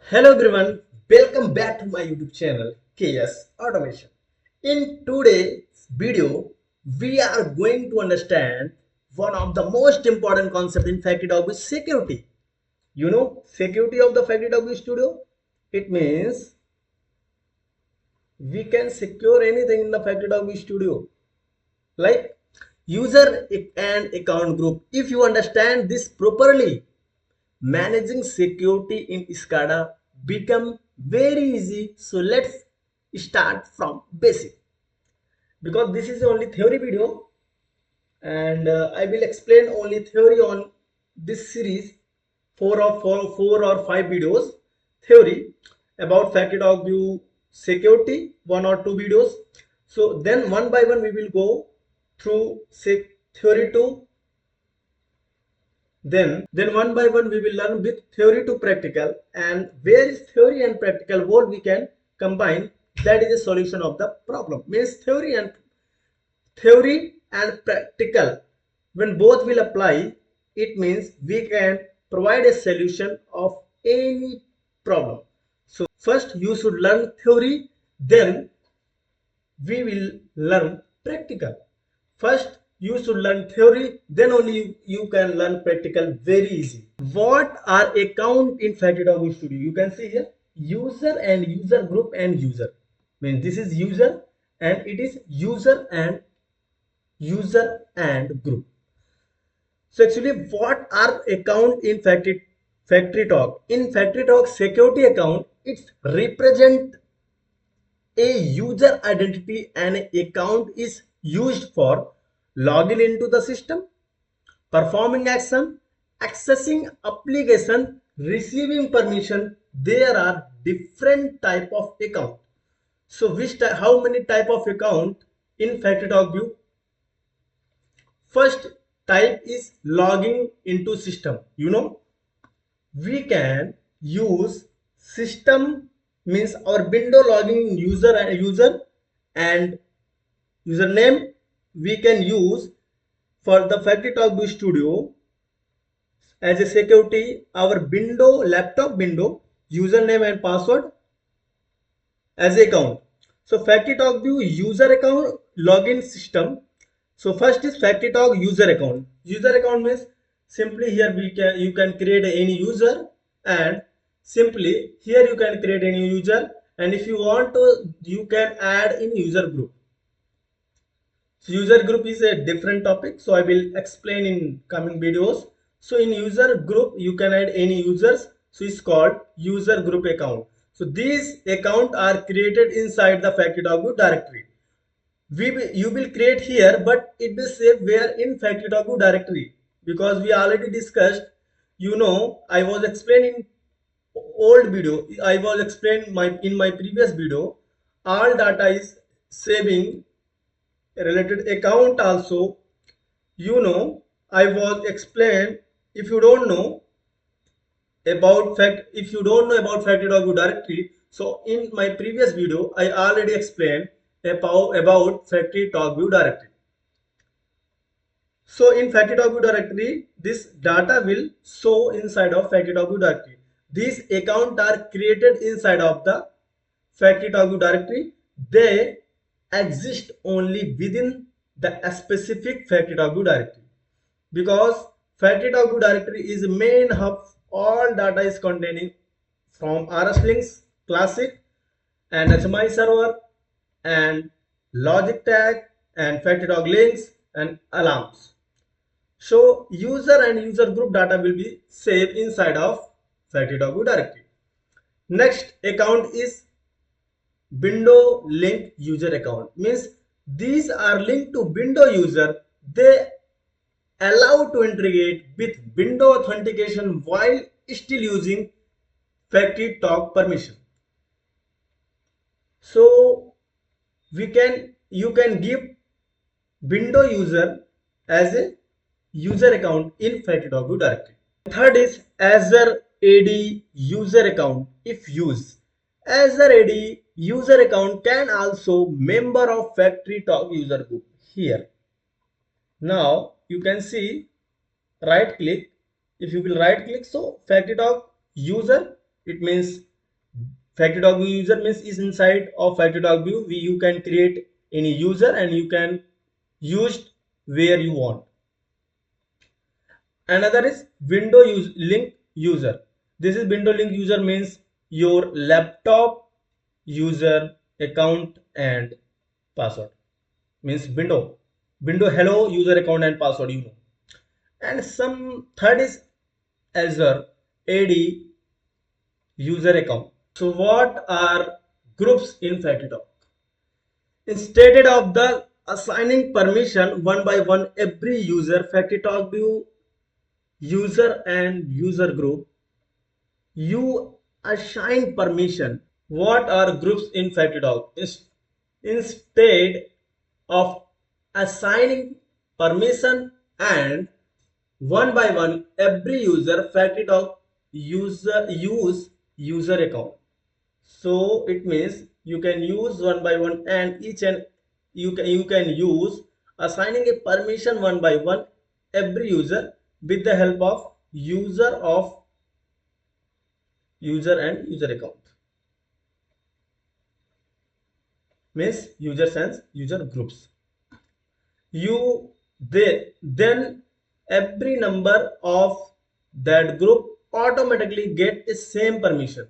Hello everyone, welcome back to my YouTube channel KS Automation. In today's video, we are going to understand one of the most important concept in FactoryTalk is security. You know, security of the FactoryTalk View Studio. It means we can secure anything in the FactoryTalk View Studio, like user and account group. If you understand this properly, managing security in SCADA become very easy. So let's start from basic, because this is only theory video, and I will explain only theory on this series. Four or five videos theory about FactoryTalk View security, one or two videos. So then one by one we will go through theory to. Then one by one we will learn with theory to practical, and where is theory and practical what we can combine, that is a solution of the problem. Means theory and practical, when both will apply, it means we can provide a solution of any problem. So first you should learn theory, then we will learn practical. First you should learn theory, then only you can learn practical very easy. What are account in FactoryTalk View Studio? You can see here user and user group and user. Means this is user and it is user and group. So actually what are account in FactoryTalk? In FactoryTalk security account, it's represent a user identity, and an account is used for logging into the system, performing action, accessing application, receiving permission. There are different type of account. So how many type of account in FactoryTalk View? First type is logging into system. You know, we can use system, means our window logging user and username we can use for the FactoryTalk View Studio as a security. Our window, laptop window, username and password as a account. So FactoryTalk View user account login system. So first is FactoryTalk user account. User account means simply here you can create any user, and simply here you can create any user, and if you want to you can add in user group. So user group is a different topic, so I will explain in coming videos. So in user group you can add any users, so it's called user group account. So these account are created inside the FactoryTalk View directory. You will create here, but it will say where in FactoryTalk View directory, because we already discussed. You know, I was explaining old video, I was explaining in my previous video, all data is saving related account also. You know, I was explained. If you don't know if you don't know about FactoryTalk View directory, so in my previous video I already explained about FactoryTalk View directory. So in FactoryTalk View directory, this data will show inside of FactoryTalk View directory. These accounts are created inside of the FactoryTalk View directory. They exist only within the specific FactoryTalk View directory, because FactoryTalk View directory is the main hub. All data is containing from RS links, classic and HMI server and logic tag and FactoryTalk links and alarms. So user and user group data will be saved inside of FactoryTalk View directory. Next account is window link user account. Means these are linked to window user. They allow to integrate with window authentication while still using FactoryTalk permission. So you can give window user as a user account in FactoryTalk View directory. Third is Azure AD user account. If used, Azure AD user account can also member of FactoryTalk user group. Here now you can see, right click. If you will right click, so FactoryTalk user, it means FactoryTalk View user means is inside of FactoryTalk View. You can create any user and you can use where you want. Another is window link user. This is window link user means your laptop user account and password, means window hello user account and password, you know. And some third is Azure AD user account. So what are groups in FactoryTalk? Instead of the assigning permission one by one every user, FactoryTalk View user and user group, you assign permission. What are groups in FactoryTalk? Instead of assigning permission and one by one every user, FactoryTalk use user account. So it means you can use one by one and each and you can use assigning a permission one by one every user with the help of user and user account, means user sense user groups. You then every number of that group automatically get a same permission,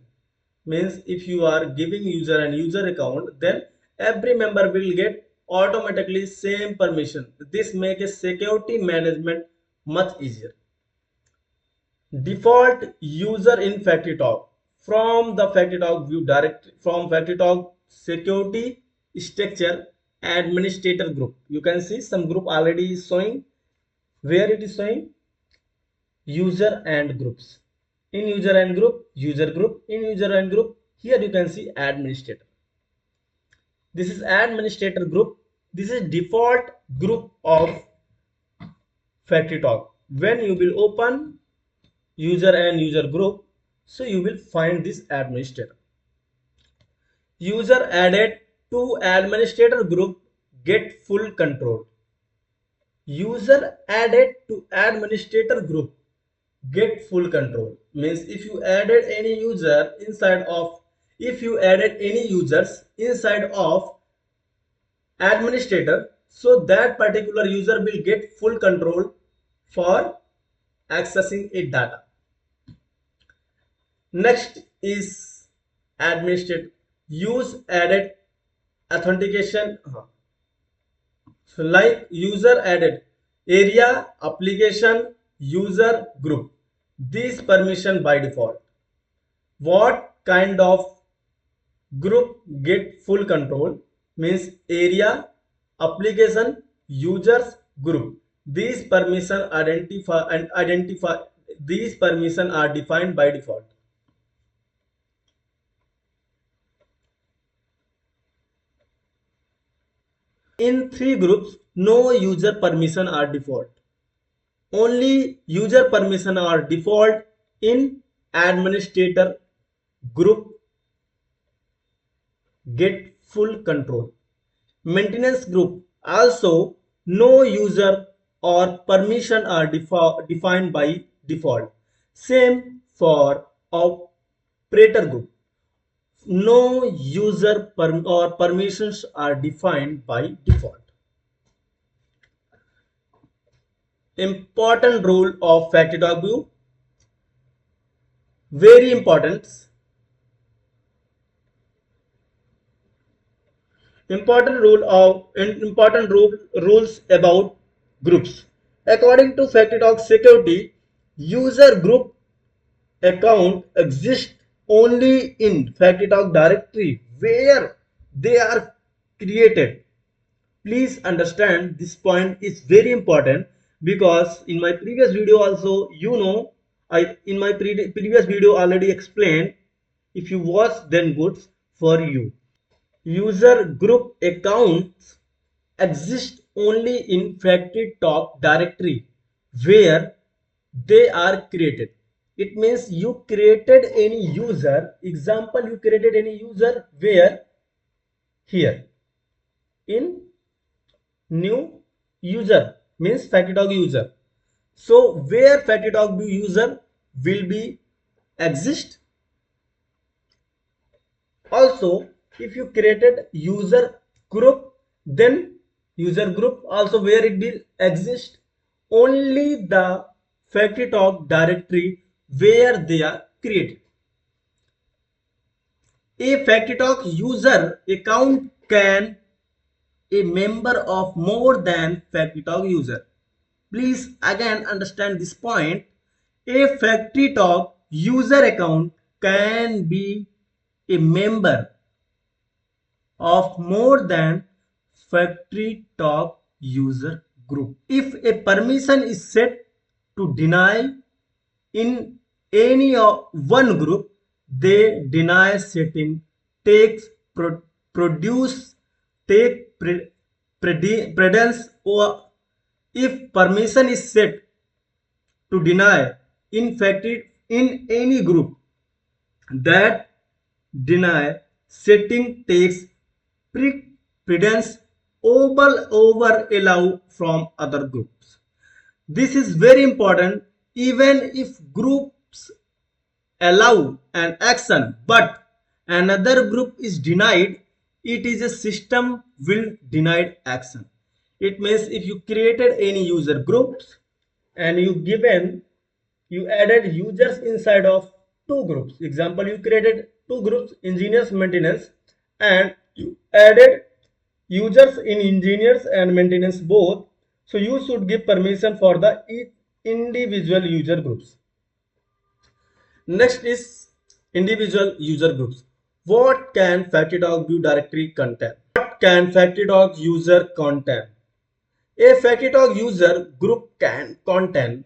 means if you are giving user and user account, then every member will get automatically same permission. This makes a security management much easier. Default user in FactoryTalk from the FactoryTalk View Directory, from FactoryTalk security structure administrator group. You can see some group already is showing. Where it is showing? User and groups. In user and group, user group. In user and group, here you can see administrator. This is administrator group. This is default group of FactoryTalk. When you will open user and user group, so you will find this administrator. User added to administrator group get full control. User added to administrator group get full control, means if you added any user inside of, if you added any users inside of administrator, so that particular user will get full control for accessing a data. Next is administrator use added authentication. So like user added area application user group, these permission by default. What kind of group get full control? Means area application users group, these permission identify these permission are defined by default. In three groups, no user permission are default. Only user permission are default in administrator group get full control. Maintenance group also no user or permission are defined by default. Same for operator group. No user or permissions are defined by default. Important rule of FactoryTalk View. Very important. Rules about groups. According to FactoryTalk security, user group account exists only in FactoryTalk directory where they are created. Please understand this point is very important, because in my previous video also, you know, I in my previous video already explained. If you watch, then good for you. User group accounts exist only in FactoryTalk directory where they are created. It means you created any user, example you created any user where, here in new user means FactoryTalk user. So where FactoryTalk user will be exist, Also, if you created user group, then user group also where it will exist only the FactoryTalk directory where they are created. A FactoryTalk user account can a member of more than FactoryTalk user. Please again understand this point. A FactoryTalk user account can be a member of more than FactoryTalk user group. If a permission is set to deny in any of one group, the deny setting takes produce take precedence, or if permission is set to deny in factory in any group, that deny setting takes precedence over allow from other groups. This is very important. Even if groups allow an action but another group is denied, it is a system will denied action. It means if you created any user groups and you added users inside of two groups. Example, you created two groups, engineers maintenance, and you added users in engineers and maintenance both. So you should give permission for the individual user groups. Next is individual user groups. What can FactoryTalk View Directory contain? What can FactoryTalk user contain? A FactoryTalk user group can contain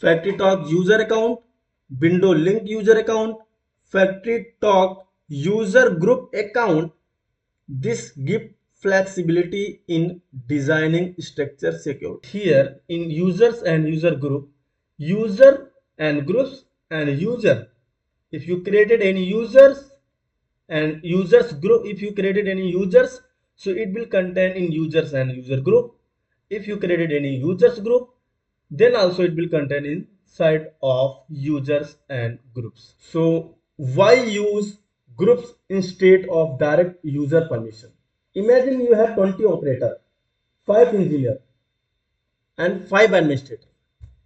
FactoryTalk user account, window link user account, FactoryTalk user group account. This gives flexibility in designing structure secure. Here in users and user group, user and groups and user. If you created any users and users group, if you created any users, so it will contain in users and user group. If you created any users group, then also it will contain inside of users and groups. So why use groups instead of direct user permission? Imagine you have 20 operator, 5 engineer and 5 administrator.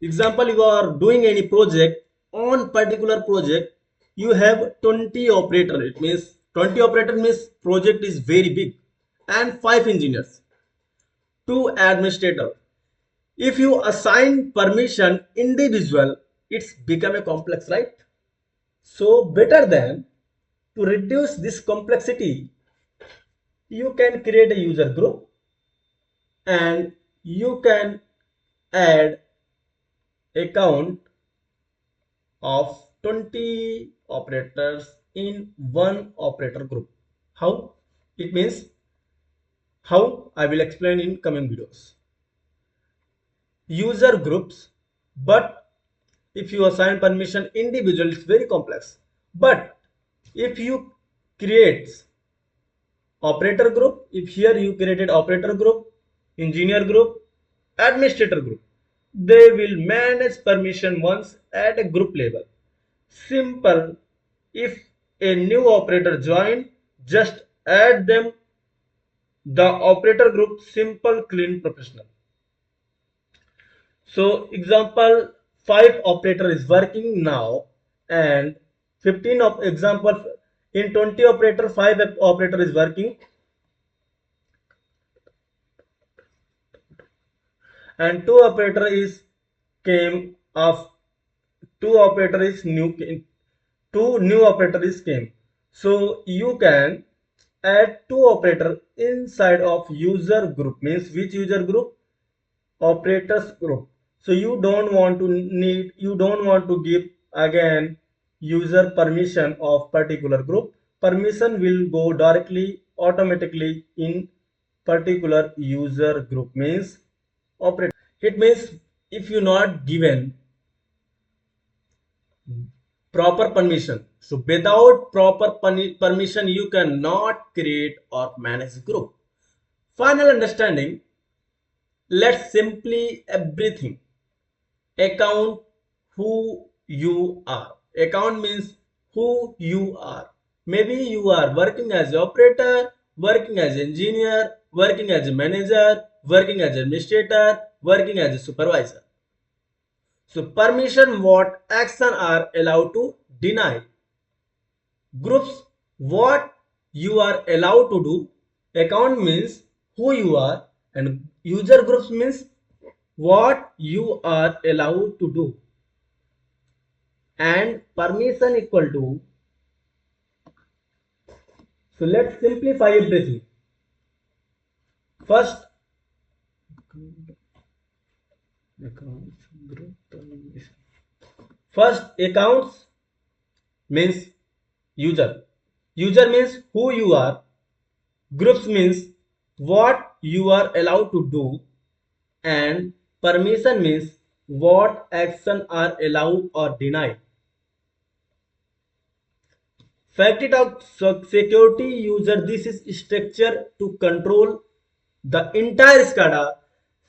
Example, you are doing any project, on particular project you have 20 operator. It means 20 operator means project is very big, and 5 engineers, 2 administrator. If you assign permission individual, it's become a complex, right? So better than to reduce this complexity, you can create a user group and you can add account of 20 operators in one operator group. How? It means how I will explain in coming videos. User groups, but if you assign permission individual, it's very complex. But if you create operator group, if here you created operator group, engineer group, administrator group, they will manage permission once at a group level. Simple. If a new operator join, just add them the operator group. Simple, clean, professional. So example, 5 operator is working now and 15 of example in 20 operator 5 operator is working and 2 operator is came of 2 operator is new, 2 new operator is came. So you can add 2 operator inside of user group, means which user group? Operators group. So you don't want to give again user permission of particular group. Permission will go directly automatically in particular user group, means operator. It means if you not given proper permission, so without proper permission you cannot create or manage group. Final understanding, let's simply everything. Account who you are. Account means who you are. Maybe you are working as an operator, working as an engineer, working as a manager, working as an administrator, working as a supervisor. So permission, what action are allowed to deny. Groups, what you are allowed to do. Account means who you are, and user groups means what you are allowed to do. And permission equal to, so let's simplify everything. First, accounts group permission. First, accounts means user. User means who you are. Groups means what you are allowed to do. And permission means what action are allowed or denied. FactoryTalk security user, this is structure to control the entire SCADA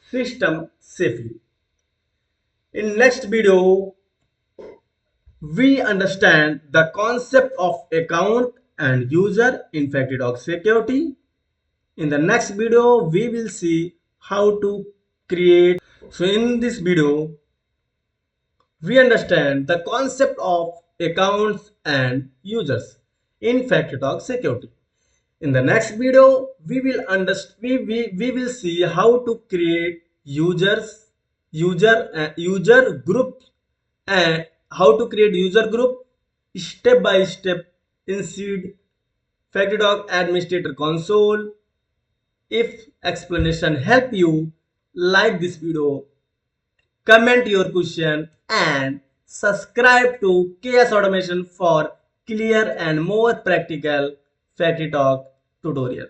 system safely. In next video, we understand the concept of account and user in FactoryTalk security. In the next video, we will see how to create. So in this video, we understand the concept of accounts and users in FactoryTalk security. In the next video, we will we will see how to create user group, and how to create user group step by step inside FactoryTalk Administrator Console. If explanation help you, like this video, comment your question, and subscribe to Chaos Automation for clear and more practical FactoryTalk tutorial.